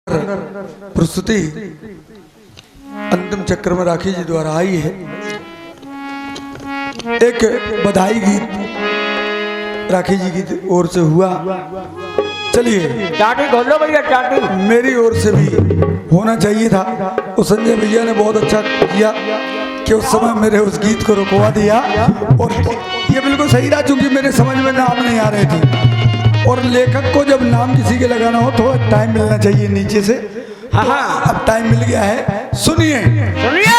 प्रस्तुति अंतिम चक्र में राखी जी द्वारा आई है। एक बधाई गीत राखी जी की ओर से हुआ। चलिए चाटी खोलो भैया, चाटी मेरी ओर से भी होना चाहिए था। उस संजय भैया ने बहुत अच्छा किया कि उस समय मेरे उस गीत को रुकवा दिया, और ये बिल्कुल सही रहा चूंकि मेरे समझ में नाम नहीं आ रहे थे। और लेखक को जब नाम किसी के लगाना हो तो टाइम मिलना चाहिए नीचे से। हाँ तो अब टाइम मिल गया है, सुनिए सुनिए।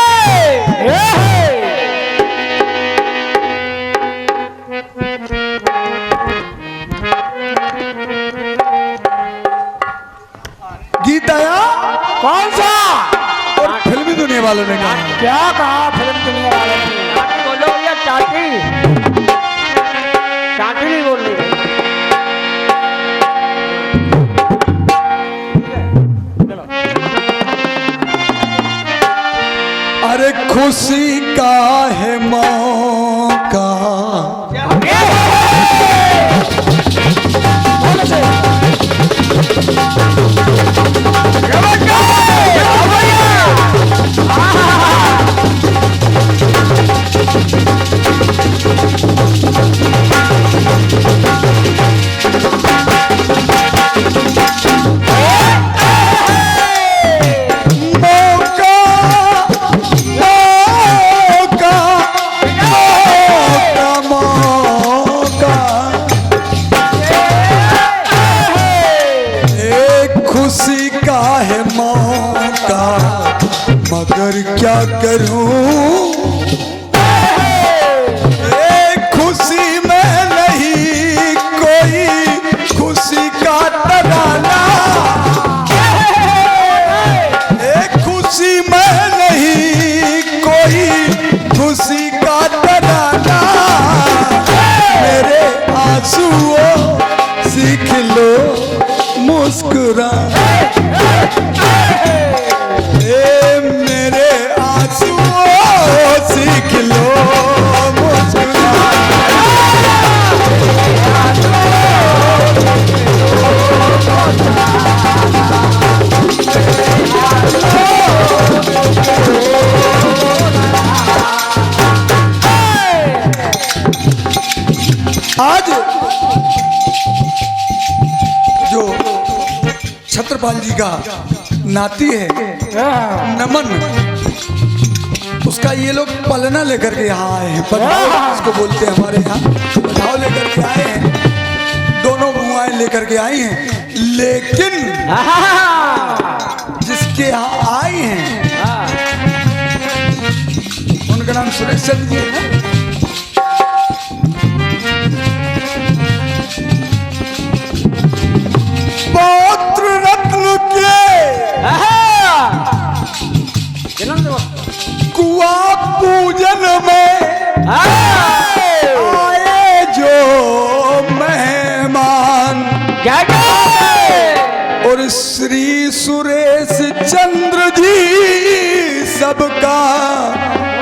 गीत आया कौन सा? और फिल्मी दुनिया वालों ने कहा। क्या कहा फिल्म दुनिया वाले ने? चाटी बोलो भैया, चाटी चाटी नहीं बोल रही। अरे खुशी का है मौका, मगर क्या करूं खुशी में नहीं कोई खुशी का तराना, खुशी में नहीं कोई खुशी का तराना। मेरे आंसुओं सीख लो मुस्कुरा, मेरे आंसुओं सीख लो मुस्कुरा। आज जो छत्रपाल जी का नाती है नमन, उसका ये लोग पलना लेकर के यहाँ आए हैं। पलना इसको बोलते हैं हमारे यहाँ, पलनाव लेकर के आए हैं। दोनों बुआएं लेकर के आई हैं, लेकिन जिसके यहाँ आई हैं उनका नाम सुरेश चंद्र जी है। पौत्र रत्न के कुआ पूजन में आए जो मेहमान, और श्री सुरेश चंद्र जी सबका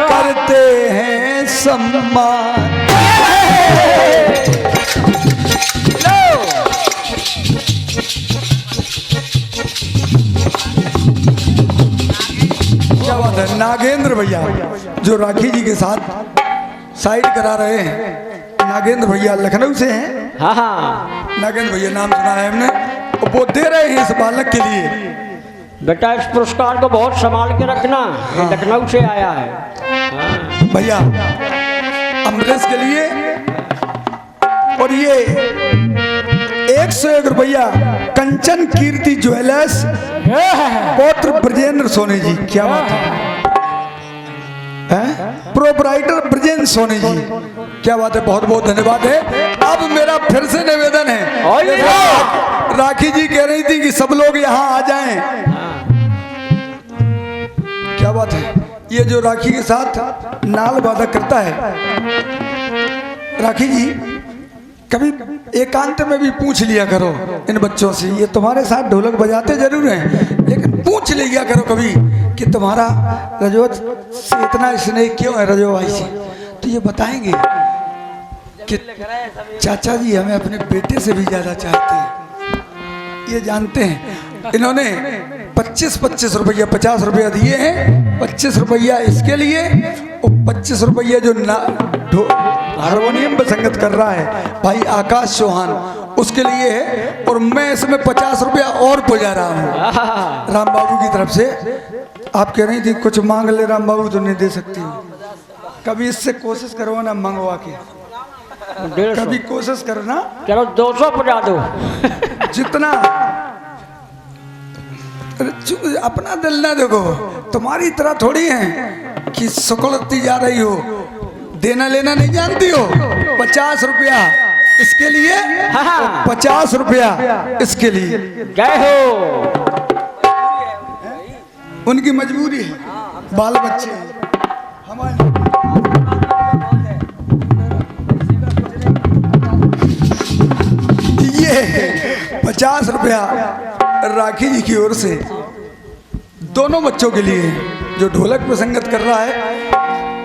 करते हैं सम्मान। क्या बात है। नागेंद्र भैया जो राखी जी के साथ साइड करा रहे हैं, नागेंद्र भैया लखनऊ से हैं। हाँ नागेंद्र भैया नाम सुना है हमने, वो दे रहे हैं इस बालक के लिए। बेटा इस पुरस्कार को बहुत संभाल के रखना, ये लखनऊ से आया है। भैया अमरेश के लिए, और ये 101 रुपया कंचन कीर्ति ज्वेलर्स पौत्र ब्रजेंद्र सोनी जी। क्या बात है, प्रोपराइटर ब्रजेंद्र सोनी जी, क्या बात है, बहुत बहुत धन्यवाद है। अब मेरा फिर से निवेदन है, राखी जी कह रही थी कि सब लोग यहाँ आ जाएं। क्या बात है, ये जो राखी के साथ नाल वादक करता है, राखी जी कभी एकांत में भी पूछ लिया करो इन बच्चों से। ये तुम्हारे साथ ढोलक बजाते जरूर हैं, लेकिन पूछ लिया करो कभी कि तुम्हारा रजोत से इतना स्नेह क्यों है, रजो भाई से। तो ये बताएंगे कि चाचा जी हमें अपने बेटे से भी ज्यादा चाहते हैं, ये जानते हैं। इन्होंने 25-25 रुपया 50 रुपया दिए हैं, 25 रुपया इसके लिए और 25 रुपया जो हारमोनियम पे संगत कर रहा है भाई आकाश चौहान, उसके लिए है। और मैं इसमें 50 रुपया और पुजा रहा हूँ राम बाबू की तरफ से। आप कह रही थी कुछ मांग ले राम बाबू, तो नहीं दे सकती हो। कभी इससे कोशिश करो ना मंगवा के, कभी कोशिश करना। चलो 200 पजा दो। जितना अपना दिल ना देखो, तुम्हारी तरह थोड़ी है कि सुकड़ती जा रही हो, देना लेना नहीं जानती हो। 50 रुपया इसके लिए, 50 रुपया इसके लिए। जय हो। उनकी मजबूरी है, बाल बच्चे हैं हमारे। ये 50 रुपया राखी जी की ओर से दोनों बच्चों के लिए, जो ढोलक पे संगत कर रहा है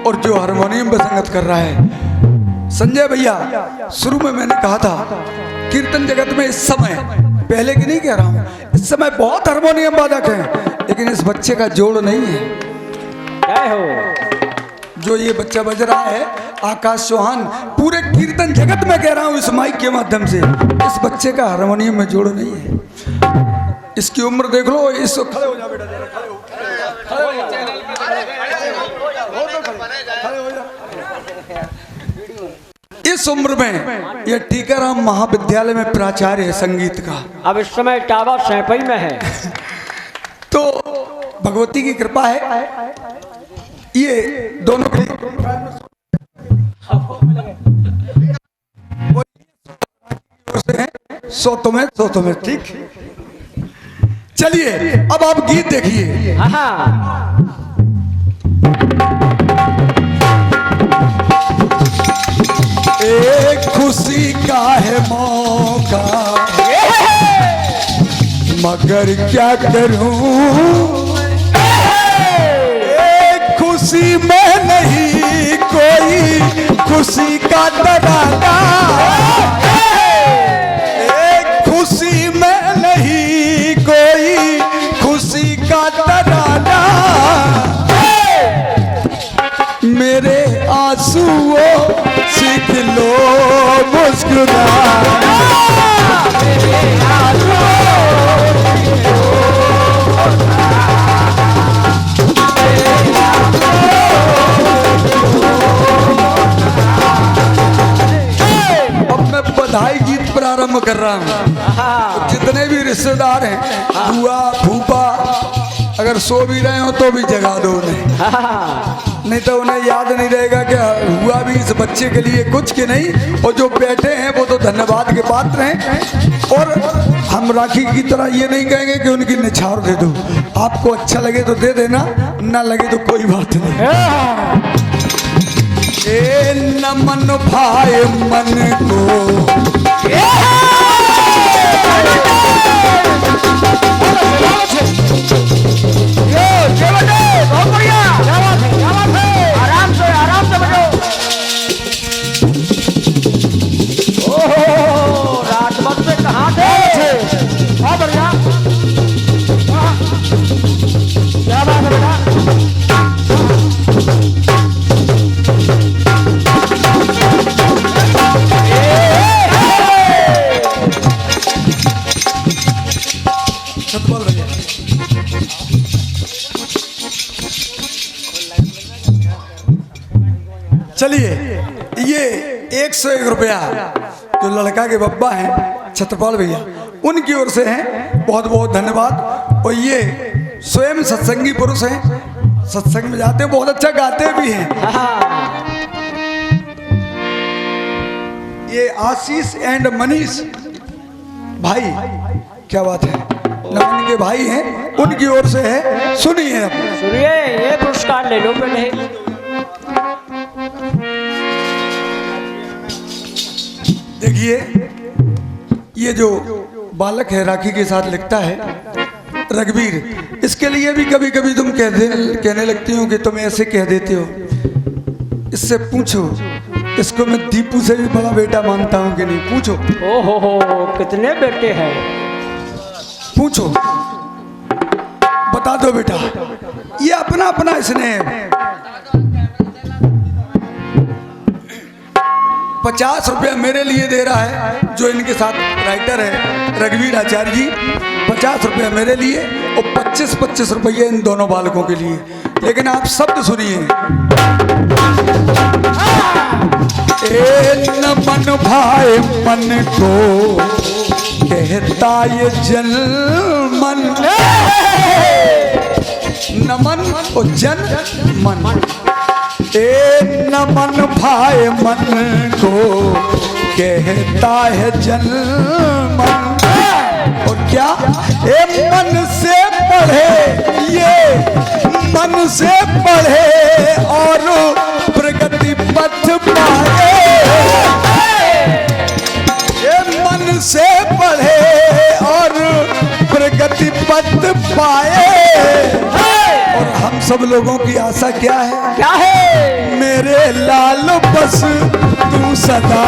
और जो हारमोनियम पे संगत कर रहा है। संजय भैया, शुरू में मैंने कहा था कीर्तन जगत में इस समय, पहले की नहीं कह रहा हूँ, इस समय बहुत हारमोनियम वादक हैं, लेकिन इस बच्चे का जोड़ नहीं है। जय हो। जो ये बच्चा बज रहा है आकाश चौहान, पूरे कीर्तन जगत में कह रहा हूँ इस माइक के माध्यम से, इस बच्चे का हारमोनियम में जोड़ नहीं है। इसकी उम्र देख लो, इस खड़े हो जा बेटा, खड़े हो जा। इस उम्र में ये टीकाराम महाविद्यालय में प्राचार्य है संगीत का। अब इस समय टावा सैपई में है। तो भगवती की कृपा है, ये दोनों के लिए 100 तुम्हें 100 तुम्हें। ठीक, चलिए अब आप गीत देखिए। एक खुशी का है मौका, मगर क्या करूं, एक खुशी में नहीं कोई खुशी का तराना, एक खुशी में नहीं कोई खुशी का तराना, मेरे आंसुओं सीख लो मुस्कुराना, मेरे अब मैं बधाई गीत प्रारंभ कर रहा हूँ। जितने भी रिश्तेदार हैं, बुआ फूफा, अगर सो भी रहे हो तो भी जगा दो उन्हें, नहीं तो उन्हें याद नहीं रहेगा कि हुआ भी इस बच्चे के लिए कुछ कि नहीं। और जो बैठे हैं वो तो धन्यवाद के पात्र हैं। और हम राखी की तरह ये नहीं कहेंगे कि उनकी निछावर दे दो, आपको अच्छा लगे तो दे देना, ना लगे तो कोई बात नहीं। ए नमन भाई मन को, आराम से बजो। ओहो, रात भर से कहाँ थे? बहुत बढ़िया, क्या बात है बेटा। चलिए ये 101 रुपया जो लड़का के बब्बा हैं छत्रपाल भैया, उनकी ओर से हैं, बहुत बहुत धन्यवाद। और ये स्वयं सत्संगी पुरुष हैं, सत्संग में जाते हैं, बहुत अच्छा गाते भी हैं। ये आशीष एंड मनीष भाई, क्या बात है, नमन के भाई हैं, उनकी ओर से है। सुनिए सुनिए, ये पुरस्कार ले लो पहले। देखिए ये जो बालक है राखी के साथ लिखता है रघुवीर, इसके लिए भी कभी कभी तुम कहने लगती हो कि तुम ऐसे कह देते हो। इससे पूछो, इसको मैं दीपू से भी बड़ा बेटा मानता हूं कि नहीं, पूछो। ओहो, कितने बेटे हैं? पूछो। बता दो बेटा, ये अपना अपना स्नेह। 50 रुपया मेरे लिए दे रहा है जो इनके साथ राइटर है रघुवीर आचार्य जी, 50 रुपया मेरे लिए और 25-25 रुपये इन दोनों बालकों के लिए। लेकिन आप शब्द सुनिए। ए नमन भाई मन को कहता ये जन मन, नमन और जन मन। ए नमन भाई मन को कहता है जन मन। और क्या ए मन से पढ़े, ये मन से पढ़े और प्रगति पथ पाए। ये मन से पढ़े और प्रगति पथ पाए। और हम सब लोगों की आशा क्या है? क्या है? मेरे लाल बस तू सदा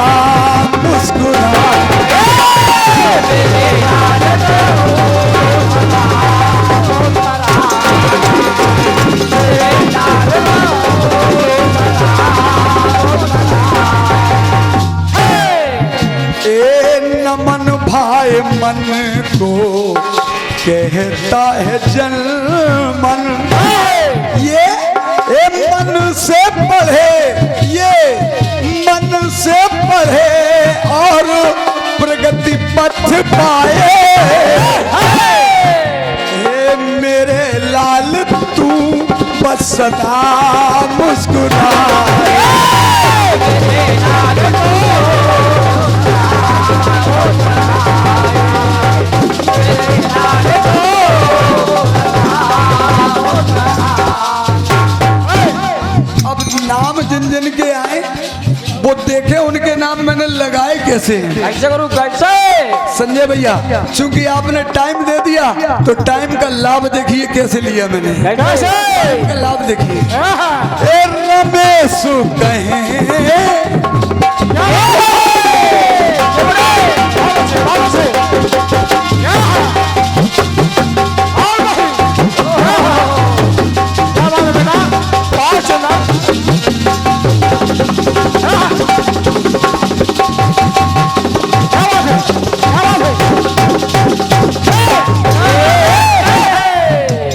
मुस्कुरा। नमन भाई मन को कहता है जन मन। ये मन से पढ़े, ये मन से पढ़े और प्रगति पथ पाए। हे मेरे लाल तू बस सदा मुस्कुराए। अब नाम जिन जिन के आए वो देखे, उनके नाम मैंने लगाए कैसे। कैसे करूं, कैसे? संजय भैया, चूंकि आपने टाइम दे दिया तो टाइम का लाभ देखिए कैसे लिया मैंने। कैसे? टाइम का लाभ देखिए। ए रमेश कहें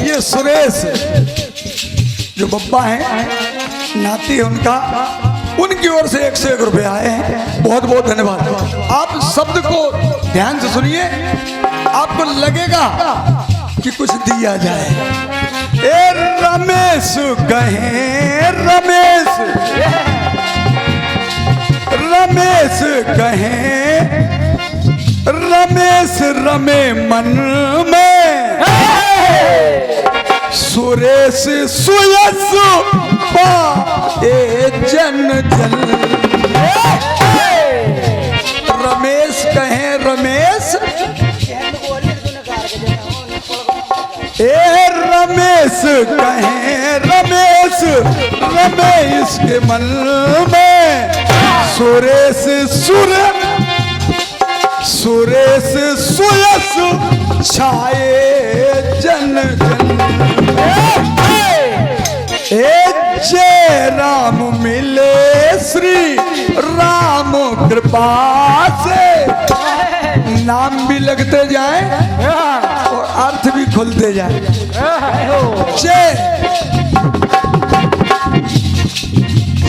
ये सुरेश जो बब्बा है, नाती है उनका, उनकी ओर से 101 रुपये आए हैं। बहुत बहुत धन्यवाद। आप शब्द को ध्यान से सुनिए, आपको लगेगा कि कुछ दिया जाए। ए रमेश कहें रमेश, रमेश कहें रमेश रमे मन में, सुरेश सुयस पाए जन जन। रमेश कहें रमेश, ए रमेश कहें रमेश रमेश के मन में, सुरेश सुर सुरेश सुयस छाए जन जन। ए जय राम मिले श्री राम कृपा से, नाम भी लगते जाए और अर्थ भी खुलते जाए। जय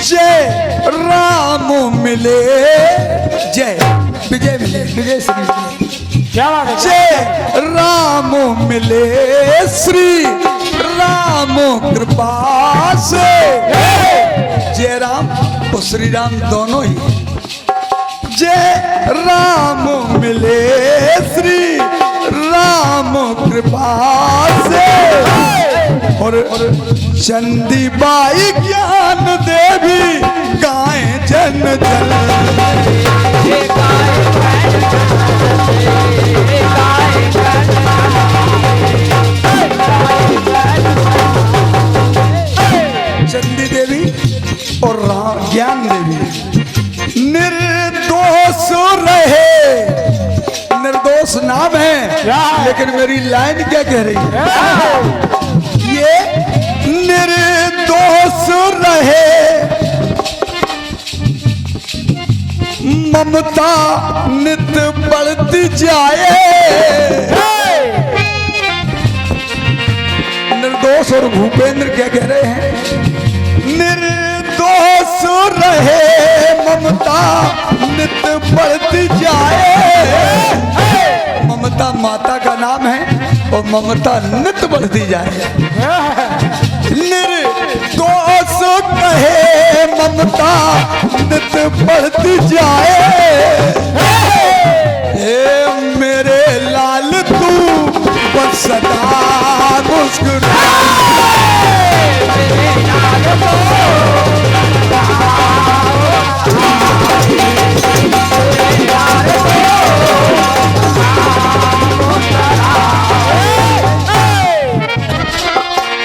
जय राम मिले, जय विजय मिले, विजय श्री मिले। क्या बात है? जय राम मिले श्री राम कृपा से। जय राम और श्री राम दोनों ही। जय राम मिले श्री राम कृपा से। और चंदी बाई ज्ञान देवी गाए जन जन। चंदी देवी और ज्ञान देवी निर्दोष रहे, निर्दोष नाम है। लेकिन मेरी लाइन क्या कह रही है? ये निर्दोष रहे ममता नित बढ़ती जाए। निर्दोष और भूपेंद्र क्या कह रहे हैं? निर्दोष रहे ममता नित बढ़ती जाए। ममता माता का नाम है और ममता नित बढ़ती जाए। निर्दोष कहे ममता नित बढ़ती जाए। ए मेरे लाल तू बस सदा मुस्कुरा।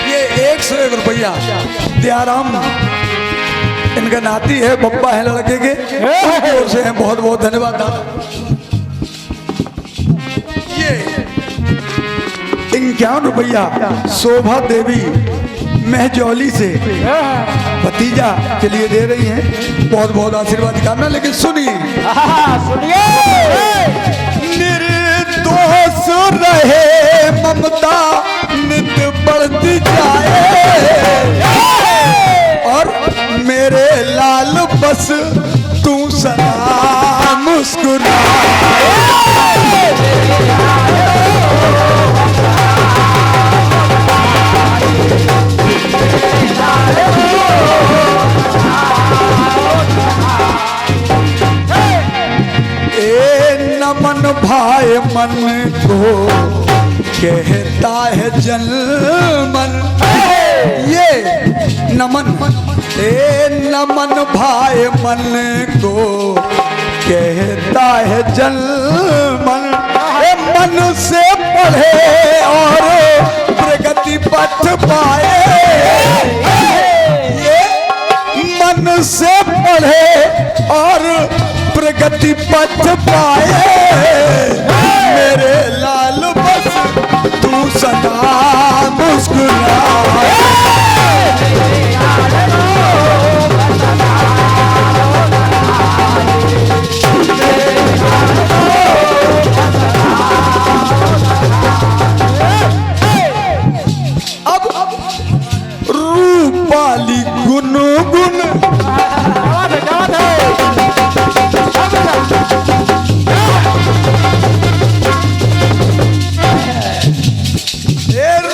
ये 101 रुपया दयाराम इनका नाती है, बप्पा है लड़के के, उनकी ओर से है। बहुत बहुत धन्यवाद। ये 51 रुपया शोभा देवी महजौली से भतीजा के लिए दे रही हैं। बहुत बहुत आशीर्वाद कामना। लेकिन सुनिए, निर्दोष रहे ममता नित बढ़ती जाए। और मेरे लाल बस तू सदा मुस्कुरा। नमन भाई मन को कहता है जनमन। ये नमन, नमन भाई मन को कहता है जनमन। मन से पढ़े और प्रगति पथ पाए। ये मन से पढ़े और प्रगति पथ पाए। मेरे लाल बस तू सदा मुस्कुरा। अब रूपाली गुनगुन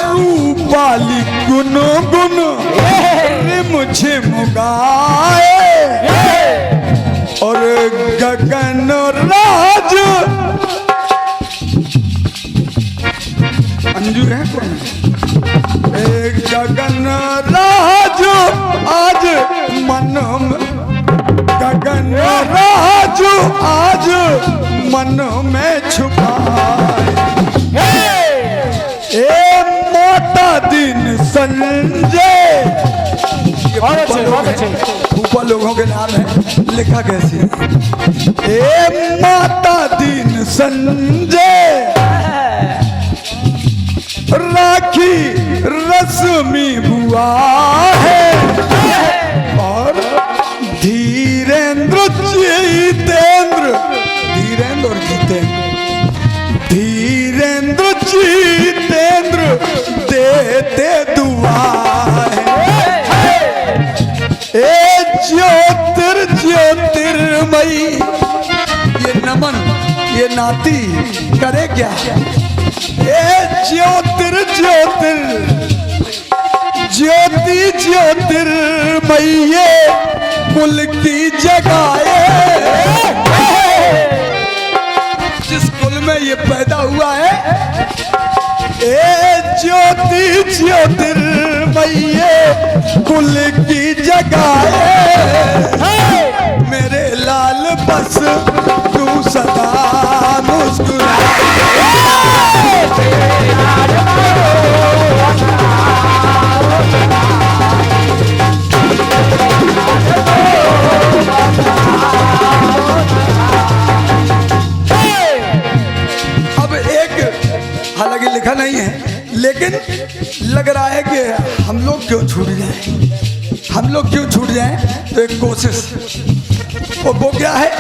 रूपाली गुनगुन मुझे मुगाए। और गगन राज अंजू है कौन? गगन राज आज मन गगन राज आज मन में छुपाए। ए मोटा दिन संजय। ऊपर लोगों के नाम है, लिखा कैसे? ए माता दिन संजय राखी रश्मि बुआ है। और धीरेन्द्र जीतेंद्र, धीरेन्द्र और जीतेंद्र, धीरेन्द्र जीतेंद्र देते दुआ है। ए ज्योतिर्मयी ये नमन ये नाती करे क्या? ए ज्योतिर्मयी ये कुल की जगाए। जिस कुल में ये पैदा हुआ है, ए ज्योतिर्मयी ये कुल की जगाए। मेरे लाल बस तू सदा मुस्कुरा। अब एक देखा नहीं है, लेकिन लग रहा है कि हम लोग क्यों छूट जाएं, तो एक कोशिश, वो क्या है,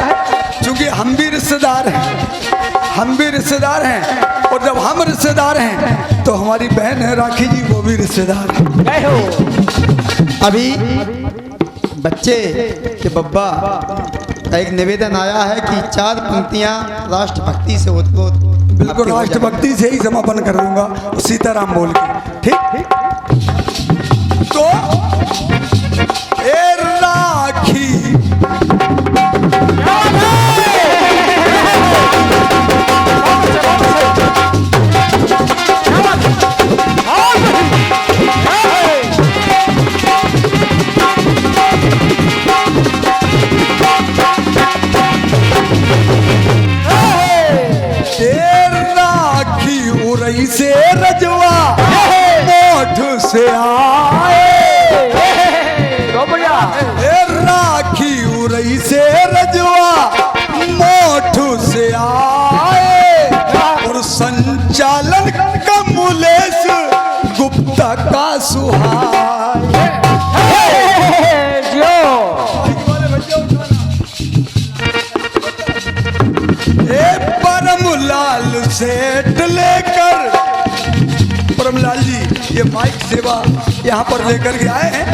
क्योंकि हम भी रिश्तेदार हैं, और जब हम रिश्तेदार हैं तो हमारी बहन है राखी जी, वो भी रिश्तेदार है। जय हो। अभी बच्चे के बब्बा का एक निवेदन आया है कि 4 पंक्तियां राष्ट्रभक्ति से उद्बोध। बिल्कुल, राष्ट्रभक्ति से ही समापन कर दूंगा, सीताराम बोल के। ठीक, तो ए राखी उरई से रजवा मोठ से आए, राखी उरई से रजवा मोठ से आए, और संचालन कमलेश गुप्ता का सुहाए। परमलाल सेठ लेकर, परमलाल जी ये माइक सेवा यहाँ पर लेकर के आए हैं।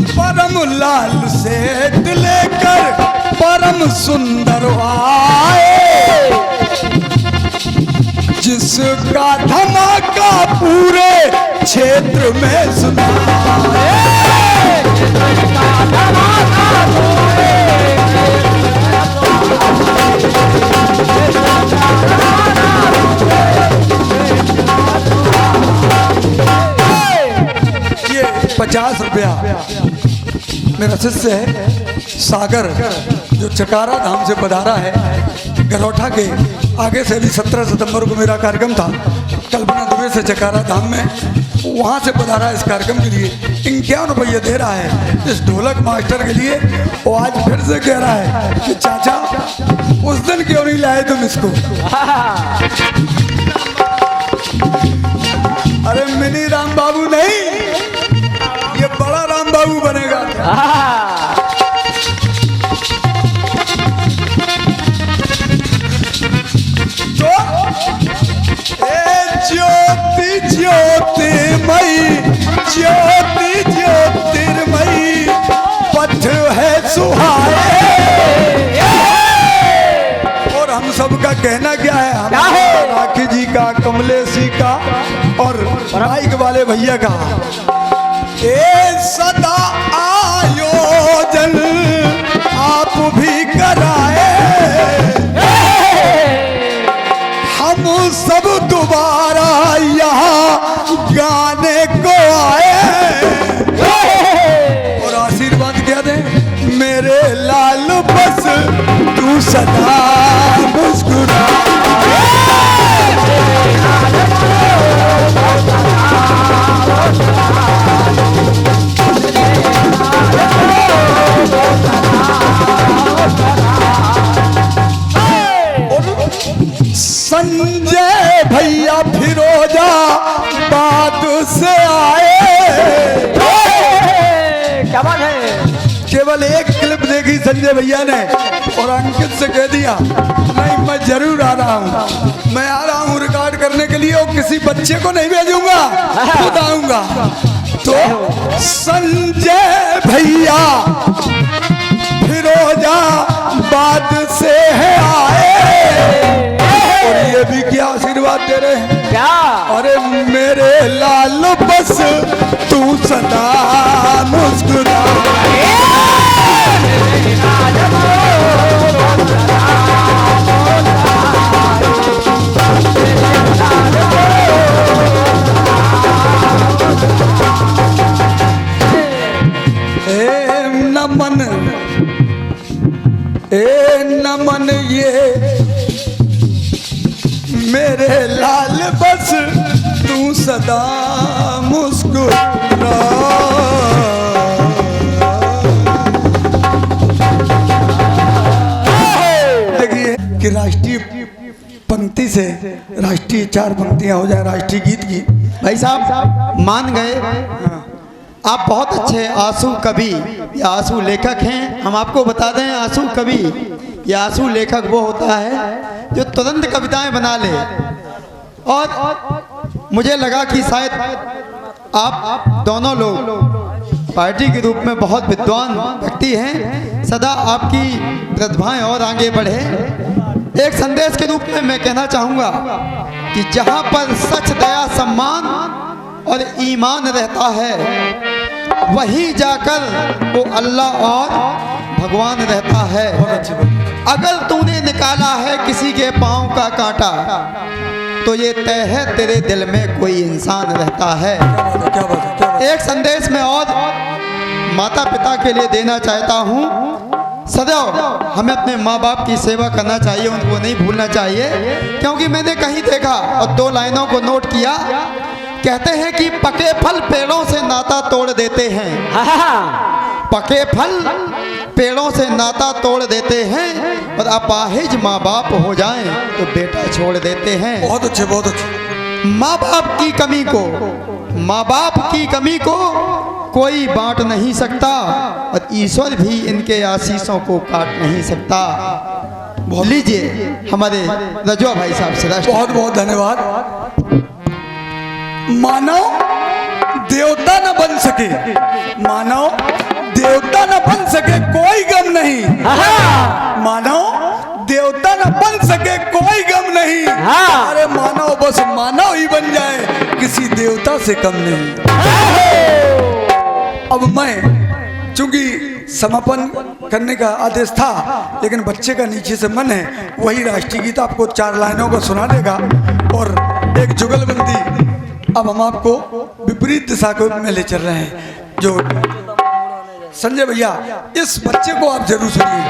परमलाल सेठ लेकर परम सुंदर आए, जिसका धमाका पूरे क्षेत्र में सुना। ये 50 रुपया मेरा शिष्य है सागर, जो चकारा धाम से पधारा है गरौठा के आगे से। भी 17 सितंबर को मेरा कार्यक्रम था कल्पना दुबे से चकारा धाम में, वहाँ से पधारा इस कार्यक्रम के लिए। 51 रुपये दे रहा है इस ढोलक मास्टर के लिए। वो आज फिर से कह रहा है कि चाचा उस दिन क्यों नहीं लाए तुम इसको। अरे मिनी राम बाबू नहीं, ये बड़ा राम बाबू बनेगा। तो ज्योति ज्योतिर्मयी, ज्योति ज्योतिर्मयी पथ है सुहाए। और हम सबका कहना क्या है, राखी जी का, कमलेशी का और बाइक वाले भैया का, ए सदा आयोजन आप भी कराए, हम सब दोबारा यहाँ गाने को आए। और आशीर्वाद क्या दें, मेरे लाल बस तू सदा मुस्कुरा। संजय भैया फिरोजा बाद से आए। क्या बात है। केवल एक क्लिप देखी संजय भैया ने और अंकित से कह दिया नहीं मैं जरूर आ रहा हूँ, मैं आ रहा हूँ रिकॉर्ड करने के लिए, और किसी बच्चे को नहीं भेजूंगा, खुद आऊंगा। तो संजय भैया फिरोजा बाद से है आए। और ये भी क्या आशीर्वाद दे रहे हैं, क्या? अरे मेरे लाल बस तू सदा मुस्कुरा। नमन नमन ये मेरे लाल बस तू सदा मुस्कुरा। देखिए कि राष्ट्रीय पंक्ति से राष्ट्रीय 4 पंक्तियां हो जाए राष्ट्रीय गीत की। भाई साहब मान गए, आप बहुत अच्छे आंसू कवि या आंसू लेखक हैं। हम आपको बता दें, आंसू कवि या आंसू लेखक वो होता है जो तुरंत कविताएं बना ले। और मुझे लगा कि शायद आप दोनों लोग पार्टी के रूप में बहुत विद्वान व्यक्ति हैं, सदा आपकी प्रतिभाएं और आगे बढ़े। एक संदेश के रूप में मैं कहना चाहूँगा कि जहाँ पर सच, दया, सम्मान और ईमान रहता है वहीं जाकर वो अल्लाह और भगवान रहता है। अगर तूने निकाला है किसी के पाँव का कांटा तो ये तय है तेरे दिल में कोई इंसान रहता है। क्या बात है। एक संदेश में और माता पिता के लिए देना चाहता हूँ, सदैव हमें अपने माँ बाप की सेवा करना चाहिए, उनको नहीं भूलना चाहिए। क्योंकि मैंने कहीं देखा और 2 लाइनों को नोट किया, कहते हैं कि पके फल पेड़ों से नाता तोड़ देते हैं। पके फल पेड़ों से नाता तोड़ देते हैं और अपाहिज माँ बाप हो जाएं तो बेटा छोड़ देते हैं। बहुत अच्छे, बहुत अच्छे। माँ बाप की कमी को, माँ बाप की कमी को कोई बांट नहीं सकता और ईश्वर भी इनके आशीषों को काट नहीं सकता। लीजिए हमारे रजवा भाई साहब से बहुत बहुत धन्यवाद। मानव देवता न बन सके, मानव देवता न बन सके कोई गम नहीं। मानव देवता न बन सके कोई गम नहीं। अरे मानव बस मानव ही बन जाए, किसी देवता से कम नहीं। अब मैं चूंकि समापन करने का आदेश था, लेकिन बच्चे का नीचे से मन है, वही राष्ट्रीय गीत आपको 4 लाइनों को सुना देगा और एक जुगलबंदी अब हम आपको विपरीत दिशा को में ले चल रहे हैं। जो संजय भैया, इस बच्चे को आप जरूर सुनिए।